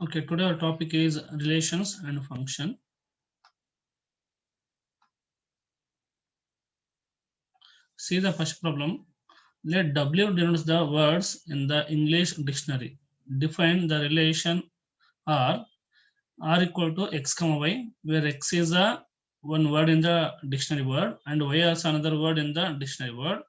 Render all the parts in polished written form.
Okay, today our topic is relations and function. See the first problem. Let W denotes the words in the English dictionary. Define the relation R equal to X comma Y, where X is a one word in the dictionary word and Y is another word in the dictionary word,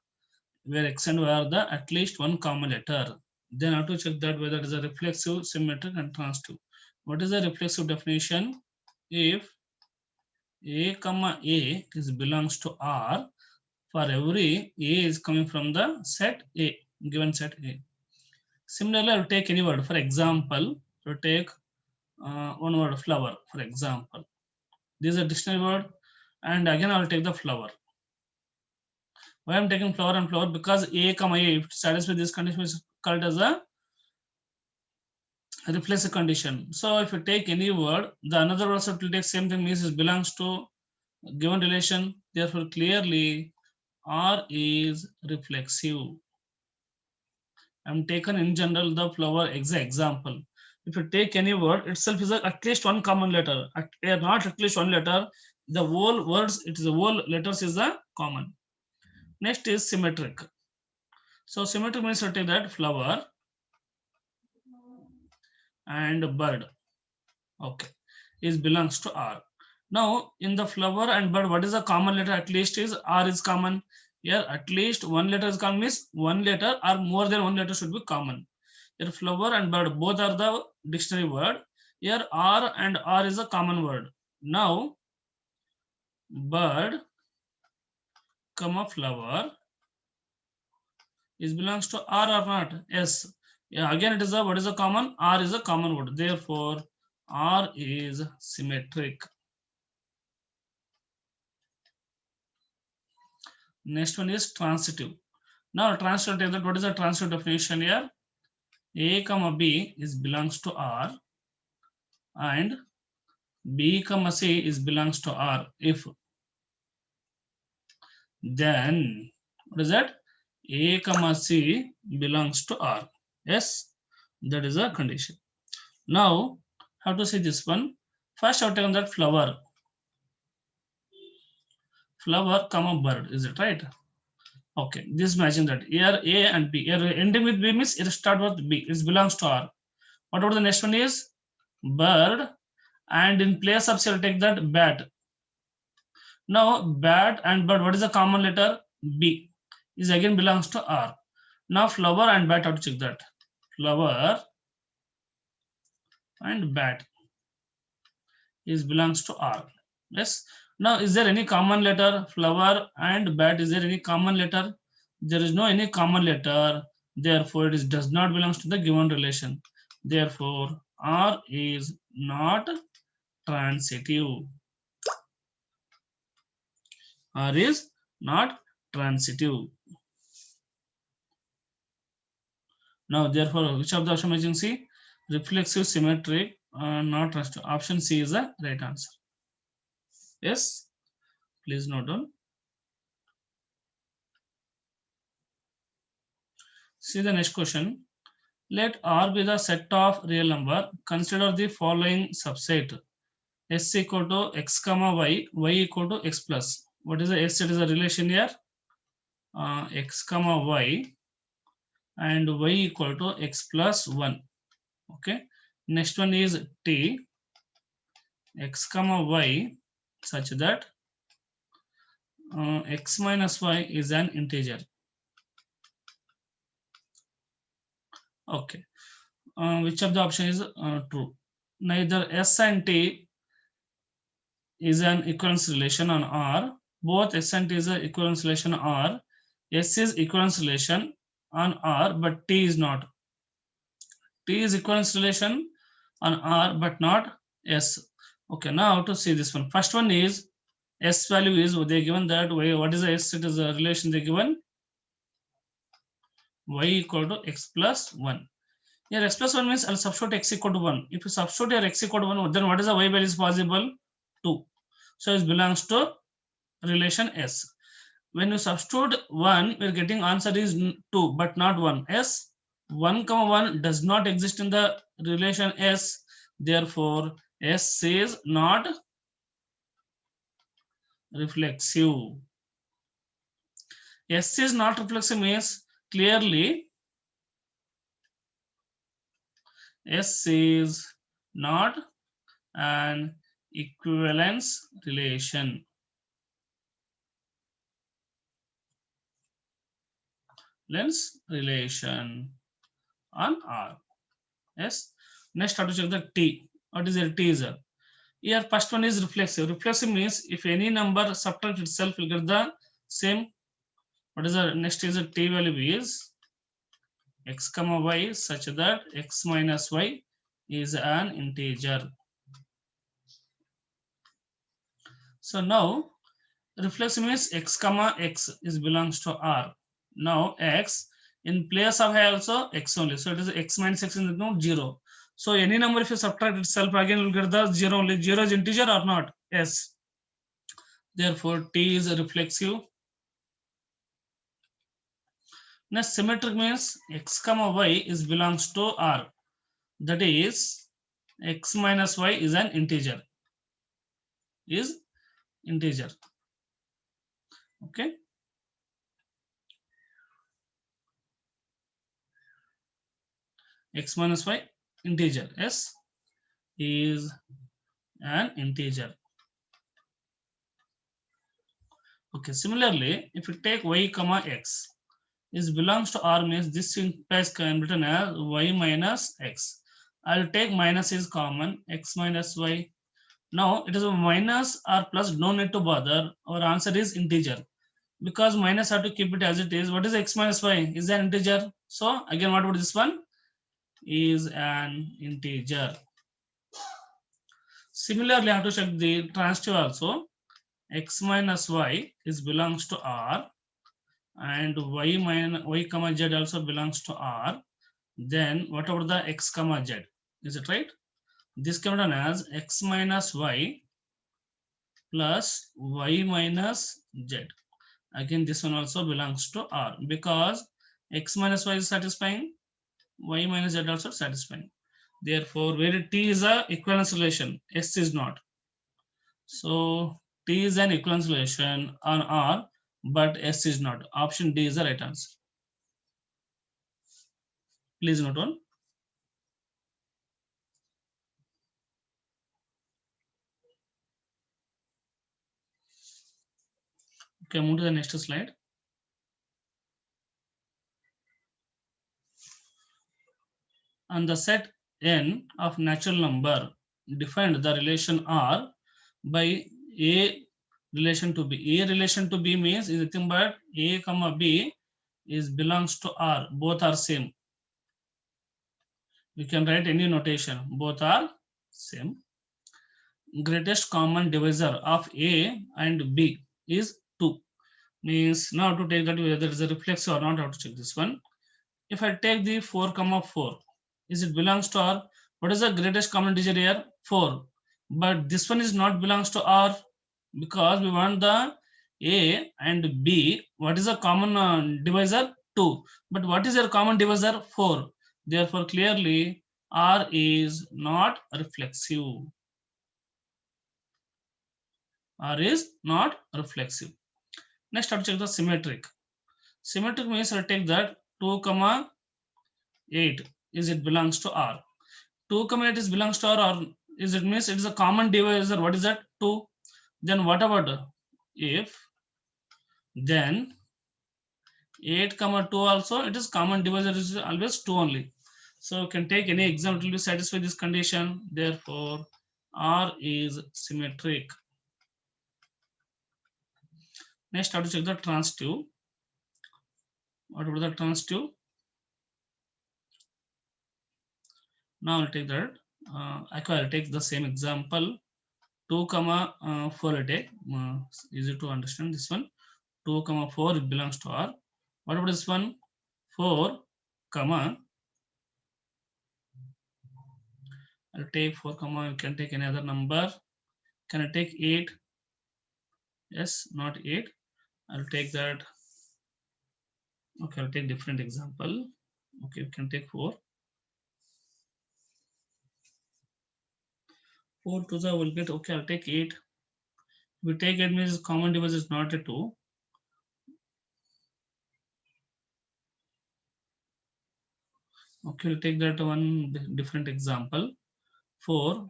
where X and Y are the at least one common letter. Then how to check that whether it is a reflexive, symmetric, and transitive. What is the reflexive definition? If A comma A is belongs to R, for every A is coming from the set A, given set A. Similarly, I'll take any word. For example, to take one word flower, for example. This is a dictionary word, and again I'll take the flower. Why I'm taking flower and flower? Because A comma A, if it satisfies this condition, is called as a reflexive condition. So if you take any word, the another word also will take same thing, means it belongs to given relation. Therefore, clearly R is reflexive. I'm taken in general the flower as an example. If you take any word, itself is at least one common letter. Not at least one letter. The whole words, it is the whole letters is a common. Next is symmetric. So symmetric means you take that flower and bird. Okay, is belongs to R. Now in the flower and bird, what is the common letter? At least is R is common. Here at least one letter is common, means one letter or more than one letter should be common. Here flower and bird both are the dictionary word. Here R and R is a common word. Now bird comma flower is belongs to R or not? Yes. Yeah, again it is a what is a common? R is a common word. Therefore R is symmetric. Next one is transitive. Now transitive, that what is the transitive definition here? A comma B is belongs to R and B comma C is belongs to R. If then what is that? A comma C belongs to R. Yes, that is a condition. Now how to say this one? First I've taken that flower comma bird. Is it right? Okay, this imagine that here A and B. Here ending with B means it start with B. It belongs to R. What about the next one is bird, and in place of C, I'll take that bat. Now bat and bird, what is the common letter? B is again belongs to R. Now flower and bat, how to check that? Flower and bat is belongs to R. Yes. Now is there any common letter? Flower and bat, is there any common letter? There is no any common letter. Therefore it is does not belongs to the given relation. Therefore R is not transitive. R is not transitive. Now, therefore, which of the option is C? Reflexive, symmetric, not transitive. Option C is the right answer. Yes, please note down. See the next question. Let R be the set of real number. Consider the following subset. S equal to x comma y equal to x plus. What is the S? It is a relation here. X comma y and y equal to x plus 1. Okay. Next one is t x comma y such that x minus y is an integer. Okay. Which of the option is true? Neither s and t is an equivalence relation on R. Both s and t is an equivalence relation on R. S is equivalence relation on R, but t is not. T is equivalence relation on R, but not S. Okay, now to see this one. First one is S value is they given that way. What is the S? It is a relation they given y equal to x plus 1. Here x plus 1 means I'll substitute x equal to 1. If you substitute your x equal to 1, then what is the y value is possible? 2. So it belongs to relation S. When you substitute 1, we're getting answer is 2, but not 1. S 1 comma 1 does not exist in the relation S. Therefore, S is not reflexive. S is not reflexive means clearly S is not an equivalence relation. Lens relation on R. Yes. Next, how to check the T. What is a T is a? Here, first one is reflexive. Reflexive means if any number subtract itself, will get the same. What is the next is a T value is x comma y such that x minus y is an integer. So now reflexive means x comma x is belongs to R. Now x in place of I also x only. So it is x minus x is not 0. So any number if you subtract itself again you will get the 0 only. 0 is integer or not? Yes. Therefore T is reflexive. Next symmetric means x comma y is belongs to R. That is x minus y is an integer. Is integer. Okay. X minus y integer. S is an integer. Okay. Similarly, if you take y comma x is belongs to R means this implies can be written as y minus x. I'll take minus is common x minus y. Now it is a minus or plus. No need to bother. Our answer is integer because minus have to keep it as it is. What is x minus y? Is an integer. So again, what would this one? Is an integer. Similarly, I have to check the transitive also. X minus y is belongs to R and y minus y comma z also belongs to R. Then what about the x comma z? Is it right? This can be done as x minus y plus y minus z. Again, this one also belongs to R because x minus y is satisfying, y minus z also satisfying. Therefore, where T is a equivalence relation, S is not. So T is an equivalence relation on R, but S is not. Option D is the right answer. Please note on. Okay, move to the next slide. On the set N of natural number, define the relation R by A relation to B. A relation to B means is nothing but A comma B is belongs to R. Both are same. You can write any notation. Both are same. Greatest common divisor of A and B is 2. Means now to take that whether it is a reflexive or not, I have to check this one. If I take the 4 comma 4, is it belongs to R? What is the greatest common divisor here? 4. But this one is not belongs to R because we want the A and B. What is the common divisor? 2. But what is their common divisor? 4. Therefore, clearly R is not reflexive. R is not reflexive. Next, I'll check the symmetric. Symmetric means I'll take that 2 comma 8 is it belongs to R. 2 comma 8 is belongs to R or is it means it is a common divisor. What is that? 2. Then what about if then 8 comma 2 also it is common divisor is always 2 only. So you can take any example to satisfy this condition. Therefore, R is symmetric. Next, how to check the transitive. What about the transitive? Now I'll take that. I'll take the same example. 2 comma 4 I take. Easy to understand this one. 2 comma 4 it belongs to R. What about this one? 4 comma. I'll take 4 comma. You can take any other number. Can I take 8? Yes, not 8. I'll take that. Okay, I'll take different example. Okay, you can take 4. 4 to the will get, okay, I'll take 8. We take 8 means common divisor is not a 2. Okay, we'll take that one different example. 4.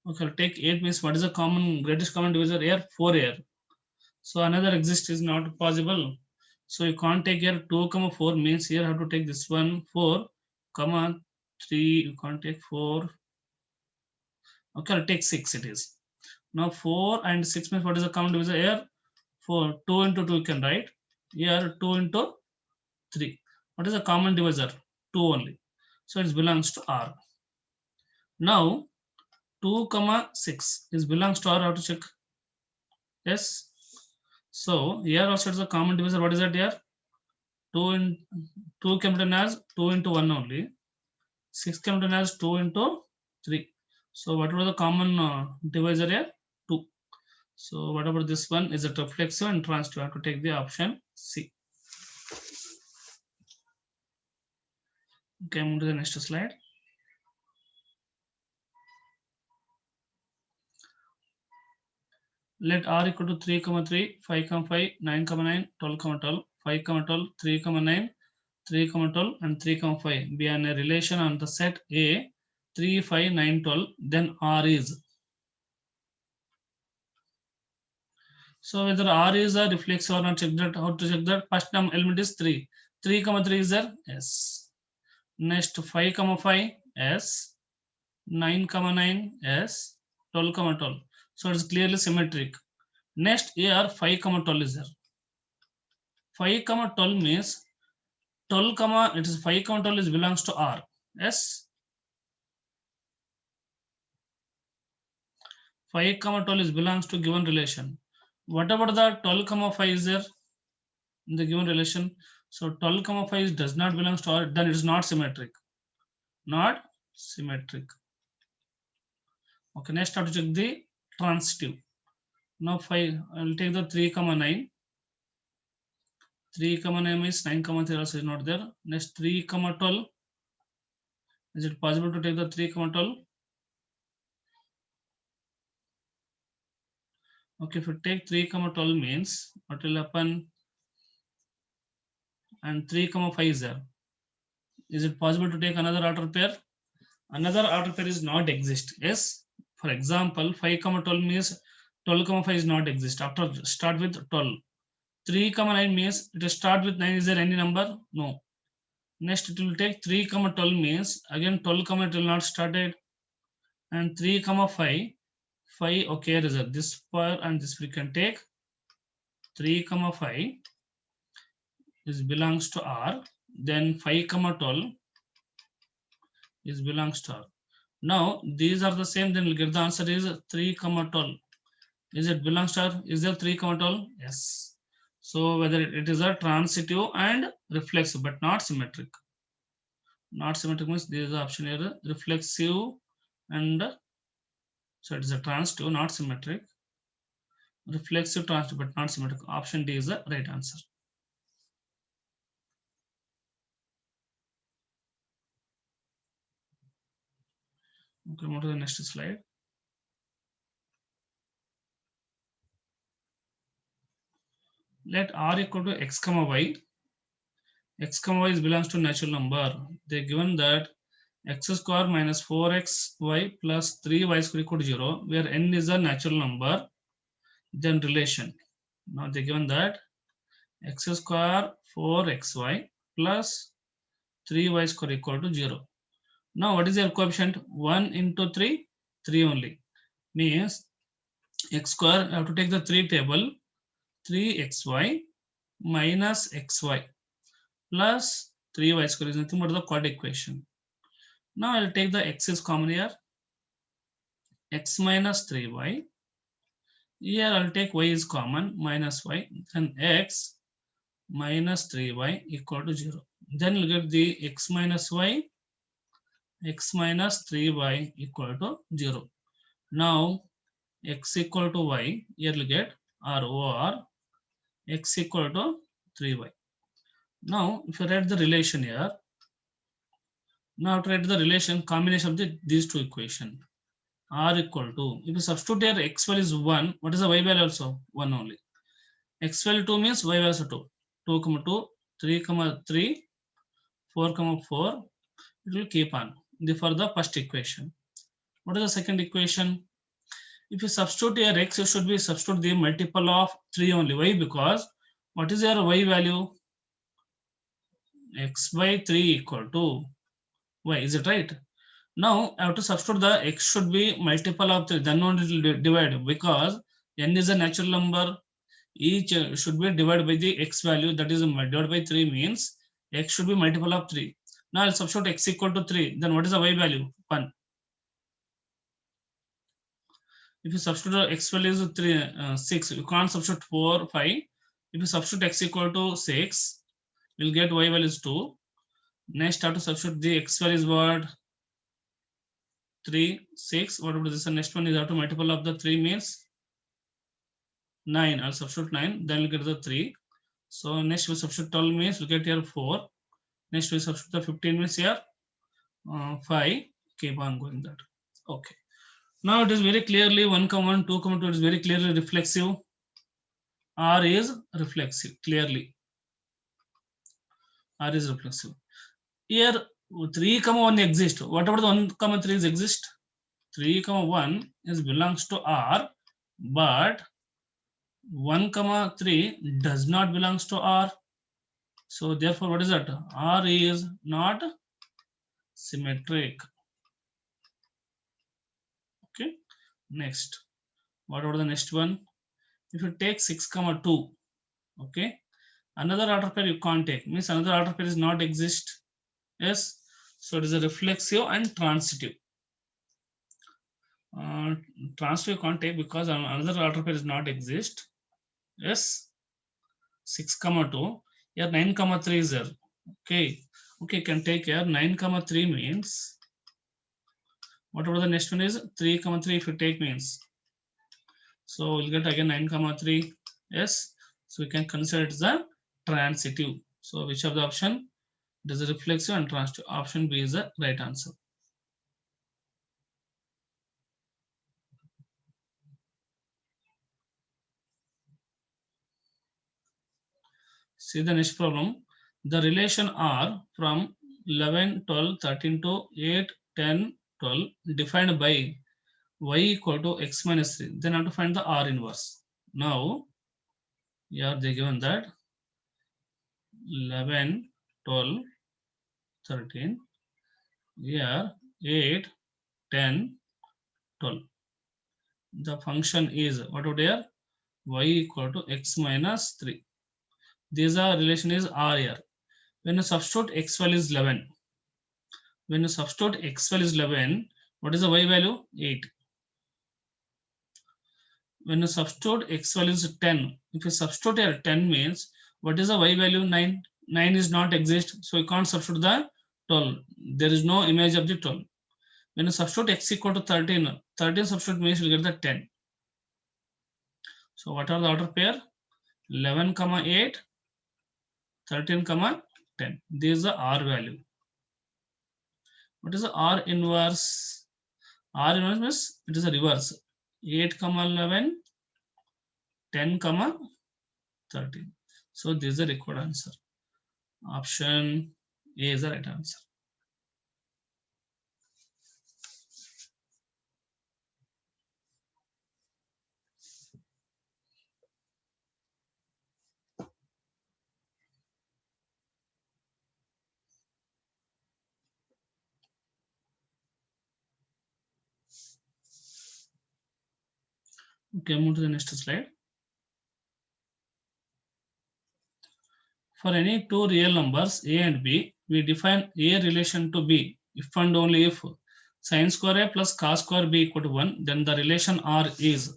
Okay, I'll take 8 means what is the common greatest common divisor here? 4 here. So another exist is not possible. So you can't take here 2 comma 4 means here have to take this one 4 comma 3. You can't take 4. Okay, I'll take 6 it is. Now 4 and 6 means what is the common divisor here? 4. 2 into 2 you can write. Here 2 into 3. What is the common divisor? 2 only. So it belongs to R. Now 2 comma 6 is belongs to R. How to check? Yes. So here also is a common divisor. What is that here? 2 in 2 can be written as 2 into 1 only. 6 can be written as 2 into 3. So what was the common divisor here? 2. So whatever this one is a reflexive and transitive. You have to take the option C. Okay, move to the next slide. Let R equal to 3, 3, 5, 5, 9, 9, 12, 12, 5, 12, 3, 9, 3, 12, and 3, 5 be in a relation on the set A 3, 5, 9, 12, then R is. So whether R is a reflexive or not, check that. How to check that? First term element is 3. 3, 3 is there? Yes. Next 5, 5, S. 9, 9, S. 12, 12. So it's clearly symmetric. Next here 5, 12 is there. 5, 12 means 12, it is 5, 12 is belongs to R. Yes. 5, 12 is belongs to given relation. What about the 12, 5 is there in the given relation? So 12, 5 does not belongs to R, then it is not symmetric. Not symmetric. Okay, next I have to check the transitive. Now 5, I will take the 3, 9. 3, 9 means 9, 3 also is not there. Next 3, 12. Is it possible to take the 3, 12? Okay, if you take 3, 12 means what will happen? And 3, 5 is there. Is it possible to take another order pair? Another order pair is not exist. Yes. For example, 5, 12 means 12, 5 is not exist. After start with 12. 3, 9 means it will start with 9. Is there any number? No. Next it will take 3, 12 means again 12, it will not started. And 3, 5. 5, okay, result. This pair and this we can take. 3, 5 is belongs to R. Then 5, 12 is belongs to R. Now these are the same, then we'll get the answer is 3, 12. Is it belongs to R? Is there 3, 12? Yes. So whether it is a transitive and reflexive, but not symmetric. Not symmetric means there is the option here reflexive and so it is a transitive, not symmetric. Reflexive, transitive, but not symmetric. Option D is the right answer. Okay, move to the next slide. Let R equal to x comma y. X comma y belongs to natural number. They given that x square minus 4xy plus 3y square equal to 0, where n is a natural number, then relation. Now they given that x square 4xy plus 3y square equal to 0. Now what is their coefficient? 1 into 3, 3 only. Means x square, I have to take the 3 table, 3xy minus xy plus 3y square is nothing but the quadratic equation. Now I'll take the x is common here, x minus 3y. Here I'll take y is common, minus y, then x minus 3y equal to 0. Then we'll get the x minus y, x minus 3y equal to 0. Now x equal to y, here we'll get r x equal to 3y. Now if you write the relation here, now to write the relation combination of these two equations. r equal to, if you substitute here x value is 1, what is the y value also? 1 only. X value 2 means y value also 2. 2 comma 2, 3 comma 3, 4 comma 4. It will keep on. For the first equation. What is the second equation? If you substitute here x, you should be substitute the multiple of 3 only. Why? Because what is your y value? X by 3 equal to y. Is it right? Now I have to substitute the x should be multiple of 3. Then only it will divide, because n is a natural number. Each should be divided by the x value, that is divided by 3 means x should be multiple of 3. Now I'll substitute x equal to 3. Then what is the y value? 1. If you substitute x value is 6, you can't substitute 4, 5. If you substitute x equal to 6, you'll get y value is 2. Next, have to substitute the x value is what? 3, 6. What would this? The next one is how to multiple of the 3 means 9. I'll substitute 9. Then we'll get the 3. So next we substitute 12 means we'll get here 4. Next we substitute the 15 means here 5. Keep on going that. Okay. Now it is very clearly 1, 2, 2 is very clearly reflexive. R is reflexive, clearly. R is reflexive. Here 3, 1 exist. What about the 1, 3 is exist? 3, 1 is belongs to R, but 1, 3 does not belongs to R. So therefore, what is that? R is not symmetric. Okay. Next, what about the next one? If you take 6, 2, okay, another order pair you can't take, means another order pair is not exist. Yes, so it is a reflexive and transitive. Transitive can't take because another order pair is not exist. Yes, 6, 2. Here 9, 3 is there. Okay, okay, can take here 9, 3 means. What about the next one is 3, 3 if you take means. So we'll get again 9, 3. Yes, so we can consider it as a transitive. So which of the option? It is a reflexive and transitive. Option B is the right answer. See the next problem. The relation R from 11, 12, 13 to 8, 10, 12 defined by y equal to x minus 3. Then I have to find the R inverse. Now, here they given that 11, 12, 13, here 8, 10, 12. The function is what would here? Y equal to x minus 3. These are relation is R here. When you substitute x value is 11. When you substitute x value is 11, what is the y value? 8. When you substitute x value is 10, if you substitute here 10 means, what is the y value? 9. 9 is not exist, so you can't substitute the 12. There is no image of the 12. When you substitute x equal to 13, 13 substitute means you get the 10. So what are the order pair? 11, 8, 13, 10. This is the R value. What is the R inverse? R inverse means it is a reverse. 8, 11, 10, 13. So this is the required answer. Option A is the right answer. Okay, move to the next slide. For any two real numbers a and b, we define a relation to b if and only if sin square a plus cos square b equal to 1, then the relation R is.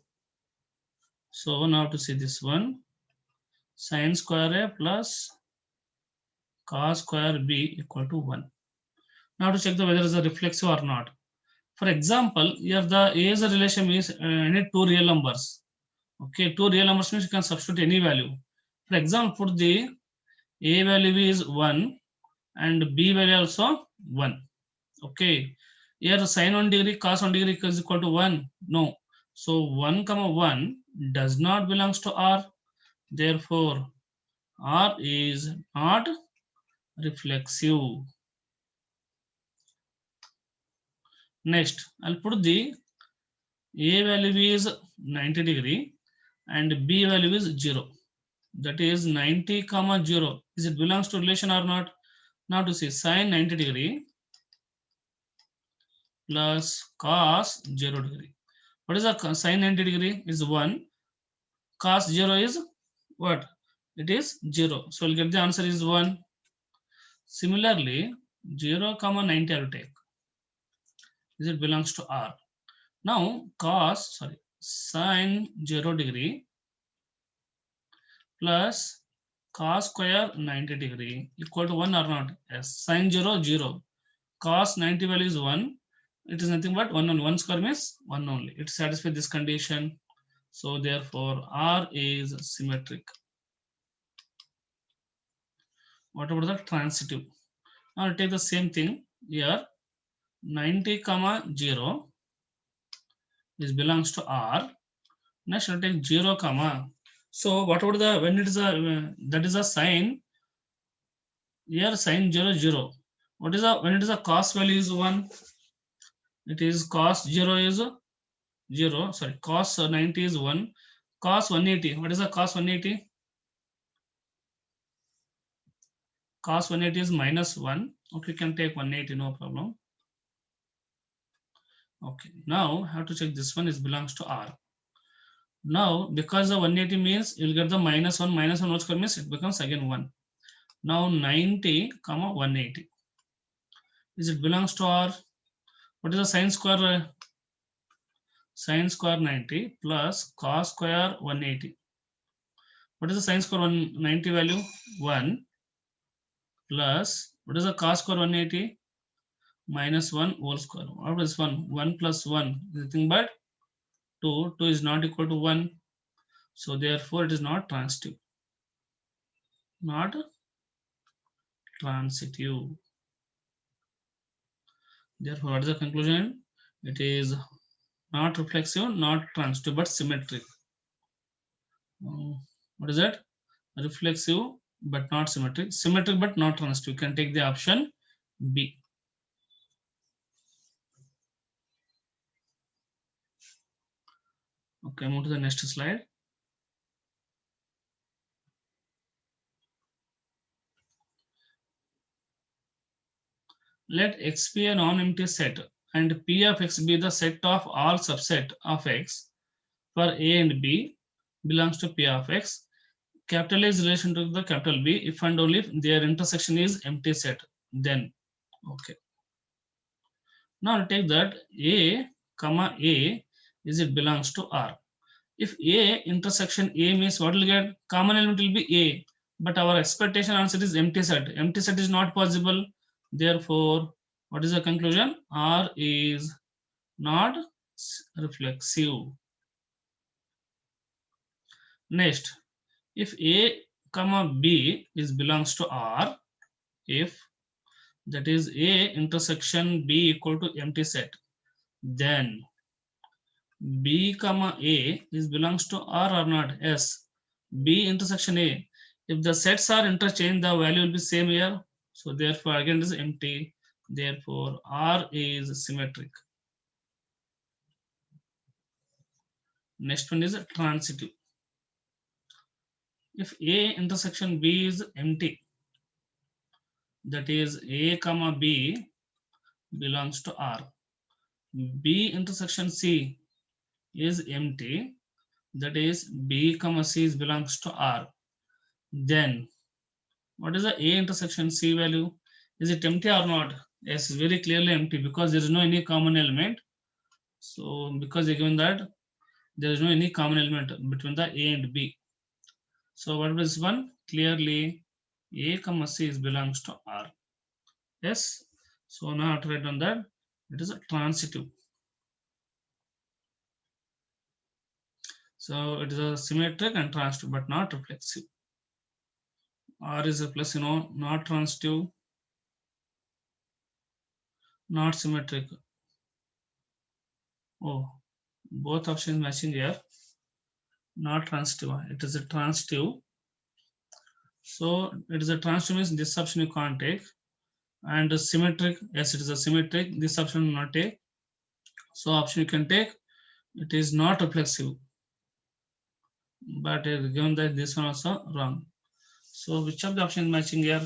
So now to see this one, sin square a plus cos square b equal to 1. Now to check the whether it is a reflexive or not. For example, here the a is a relation means any two real numbers. Okay, two real numbers means you can substitute any value. For example, put the a value is 1 and b value also 1. Okay, Here sin 1 degree cos 1 degree is equal to 1. No. So 1 comma 1 does not belongs to R. Therefore R is not reflexive. Next, I'll put the A value is 90 degree and B value is 0. That is 90 comma 0. Is it belongs to relation or not? Now to see sin 90 degree plus cos 0 degree. What is the sin 90 degree? Is 1. Cos 0 is what? It is 0. So we'll get the answer is 1. Similarly, 0 comma 90 I will take. Is it belongs to R? Now sin 0 degree plus cos square 90 degree equal to 1 or not? Yes. Sin 0 0. Cos 90 value is 1. It is nothing but 1 on 1 square means 1 only. It satisfies this condition. So therefore R is symmetric. What about the transitive? Now I'll take the same thing here. 90 comma 0 is belongs to R. Next I'll take 0 comma. So what about the when it is a that is a sign here sin 0 0. What is a when it is a cos value is 1? It is cos 0 is 0. Sorry, cos 90 is 1. Cos 180. What is the cos 180? Cos 180 is minus 1. Okay, you can take 180, no problem. Okay, now how to check this one is belongs to R. Now, because the 180 means you'll get the minus 1 whole square means it becomes again 1. Now 90 comma 180. Is it belongs to R? What is the sin square? Sin square 90 plus cos square 180. What is the sin square 190 value? 1 plus what is the cos square 180? Minus 1 whole square. What is 1? 1 plus 1 is nothing but 2. 2 is not equal to 1. So therefore it is not transitive. Not transitive. Therefore, what is the conclusion? It is not reflexive, not transitive, but symmetric. What is that? Reflexive, but not symmetric. Symmetric, but not transitive. You can take the option B. Okay, move to the next slide. Let X be a non-empty set and P of X be the set of all subset of X for A and B belongs to P of X. Capital A is relation to the capital B if and only if their intersection is empty set. Then, okay. Now I'll take that A comma A is it belongs to R. If A intersection A means what will get? Common element will be A. But our expectation answer is empty set. Empty set is not possible. Therefore, what is the conclusion? R is not reflexive. Next, if A comma B is belongs to R, if that is A intersection B equal to empty set, then B comma A is belongs to R or not? Yes. B intersection A. If the sets are interchanged, the value will be same here. So therefore again it is empty. Therefore R is symmetric. Next one is transitive. If A intersection B is empty, that is A comma B belongs to R. B intersection C is empty, that is B comma C is belongs to R. Then what is the A intersection C value? Is it empty or not? Yes, it's very clearly empty because there is no any common element. So because they given that there is no any common element between the A and B. So what is one? Clearly A comma C is belongs to R. Yes. So now to write on that, it is a transitive. So it is a symmetric and transitive, but not reflexive. R is a plus, not transitive, not symmetric. Oh, both options matching here. Not transitive. It is a transitive. So it is a transitive means this option you can't take. And symmetric, yes, it is a symmetric. This option will not take. So option you can take. It is not reflexive. But given that this one also wrong. So which of the options matching here?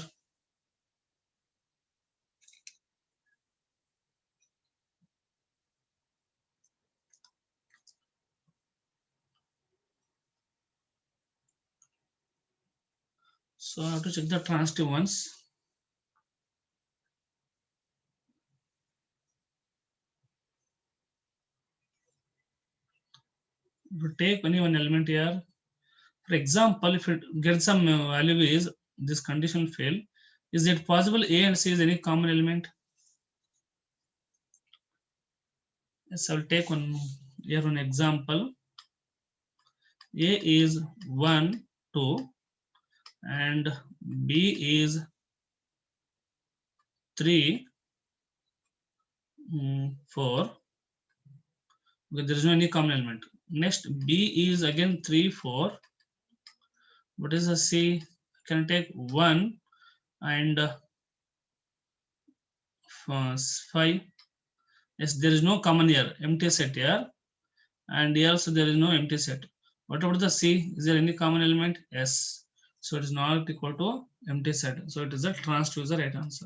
So I have to check the transitive ones. If you take only one element here, for example, if it gets some value is this condition will fail. Is it possible A and C is any common element? Yes, I will take one here one example. A is 1, 2 and B is 3, 4. Because there is no any common element. Next B is again 3, 4. What is the C? Can take 1 and 5. Yes, there is no common here, empty set here, and here also there is no empty set. What about the C? Is there any common element? Yes. So it is not equal to empty set. So it is a transitive is the right answer.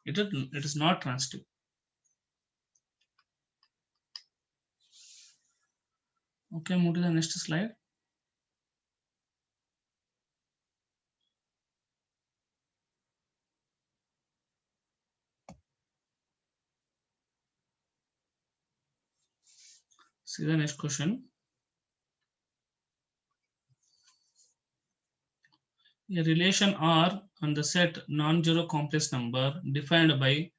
It is not transitive. Okay, move to the next slide. See the next question. A relation R on the set non-zero complex number defined by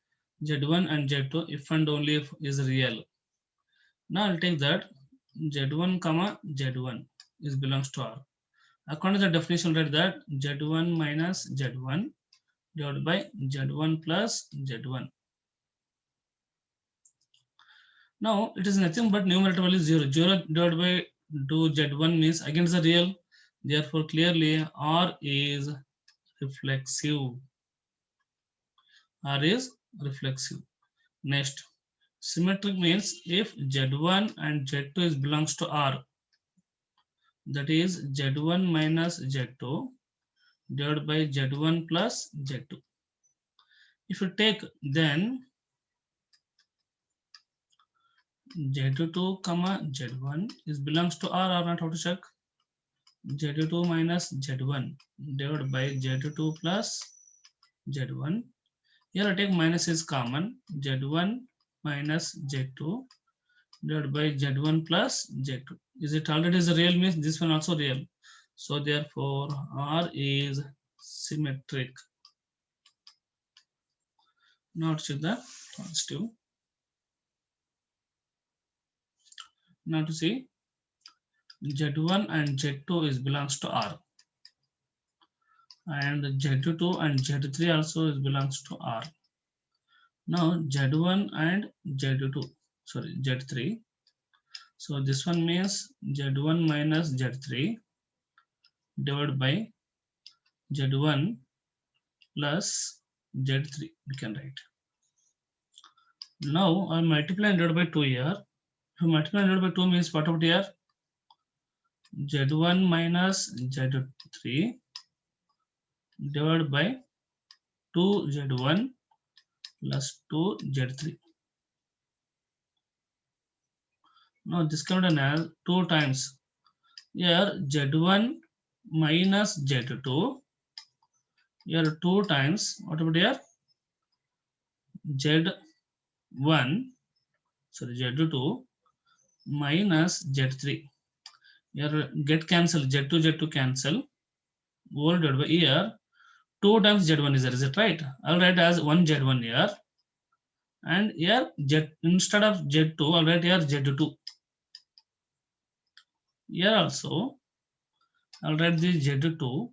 Z1 and Z2 if and only if is real. Now I'll take that Z1 comma Z1 is belongs to R. According to the definition, write that Z1 minus Z1 divided by Z1 plus Z1. Now it is nothing but numerator value 0. 0 divided by 2 Z1 means against the real. Therefore, clearly R is reflexive. R is reflexive. Next, symmetric means if Z1 and Z2 is belongs to R, that is Z1 minus Z2 divided by Z1 plus Z2. If you take then Z2 comma Z1 is belongs to R or not, how to check? Z2 minus Z1 divided by Z2 plus Z1. Here I take minus is common. Z1 minus Z2 divided by Z1 plus Z2. Is it already is a real means this one also real. So therefore R is symmetric. Now check the transitive. Now to see Z1 and Z2 is belongs to R. And Z2 and Z3 also is belongs to R. Now Z1 and Z2, sorry, Z3. So this one means Z1 minus Z3 divided by Z1 plus Z3 we can write. Now I multiply and divide by 2 here. So multiply and divide by 2 means what about here? Z1 minus Z3 divided by 2Z1 plus 2Z3. Now this can be done as 2 times. Here Z1 minus Z2. Here 2 times. What about here? Z1, sorry, Z2 minus Z3. Here get cancel. Z2, Z2 cancel. Whole divided by here. 2 times Z1 is there. Is it right? I'll write as 1 Z1 here. And here Z, instead of Z2, I'll write here Z2. Here also, I'll write the Z2.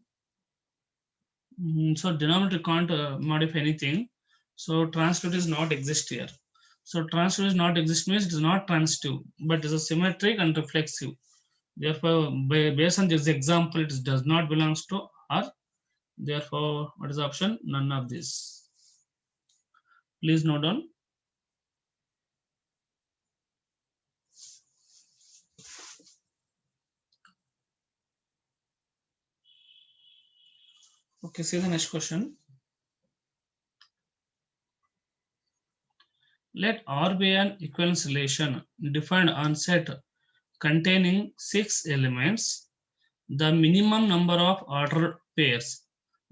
So denominator can't modify anything. So translate is not exist here. So transitive is not exist means it is not transitive, but is a symmetric and reflexive. Therefore, based on this example, it does not belongs to R. Therefore, what is the option? None of this. Please note down. Okay, see the next question. Let R be an equivalence relation defined on set containing 6 elements. The minimum number of order pairs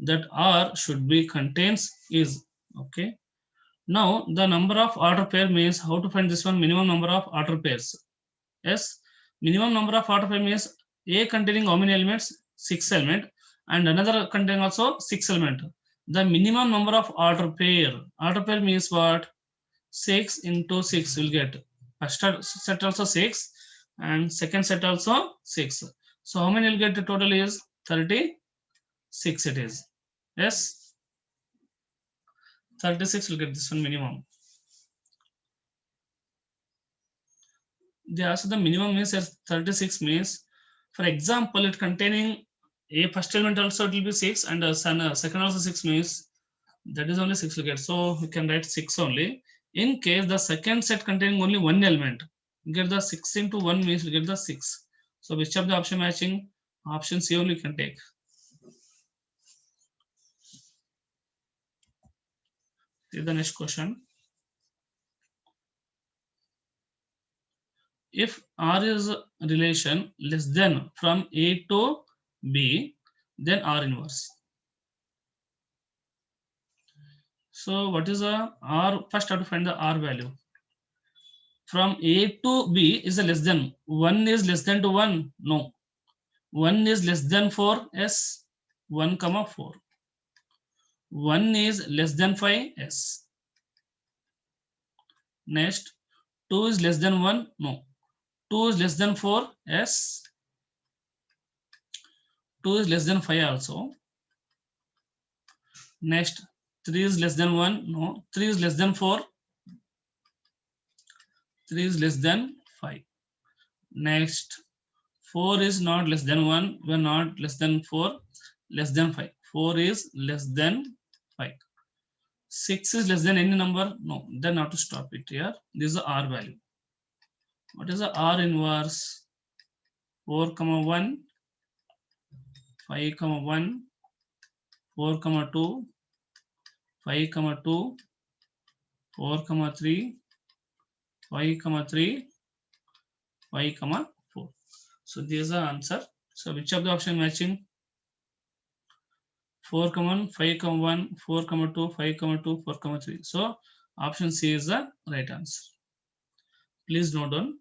that R should be contains is, okay. Now the number of order pair means how to find this one, minimum number of order pairs. Yes, minimum number of order pair means A containing how many elements? 6 element, and another containing also 6 element. The minimum number of order pair means what? 6 into 6 will get first set also 6 and second set also 6. So how many will get? The total is 36 it is. Yes, 36 will get this one minimum. They also the minimum means as 36 means, for example, it containing a first element also it will be 6 and second also 6 means that is only 6 will get. So we can write 6 only. In case the second set containing only one element, you get the 6 into 1 means we get the 6. So which of the option matching? Option C only you can take. See the next question. If R is a relation less than from A to B, then R inverse. So what is a R? First have to find the R value. From A to B is a less than. 1 is less than to 1? No. 1 is less than 4? Yes. 1 comma 4. 1 is less than 5? Yes. Next, 2 is less than 1? No. 2 is less than 4? Yes. 2 is less than 5 also. Next, 3 is less than 1? No. 3 is less than 4? 3 is less than 5. Next, 4 is not less than 1. We are not less than 4. Less than 5. 4 is less than 5. 6 is less than any number? No. Then not to stop it here. This is the R value. What is the R inverse? 4 comma 1, 5 comma 1, 4 comma 2, 5 comma 2, 4 comma 3, 5 comma 3, 5 comma 4. So this is the answer. So which of the option matching? 4 comma 1, 5 comma 1, 4 comma 2, 5 comma 2, 4 comma 3. So option C is the right answer. Please note down.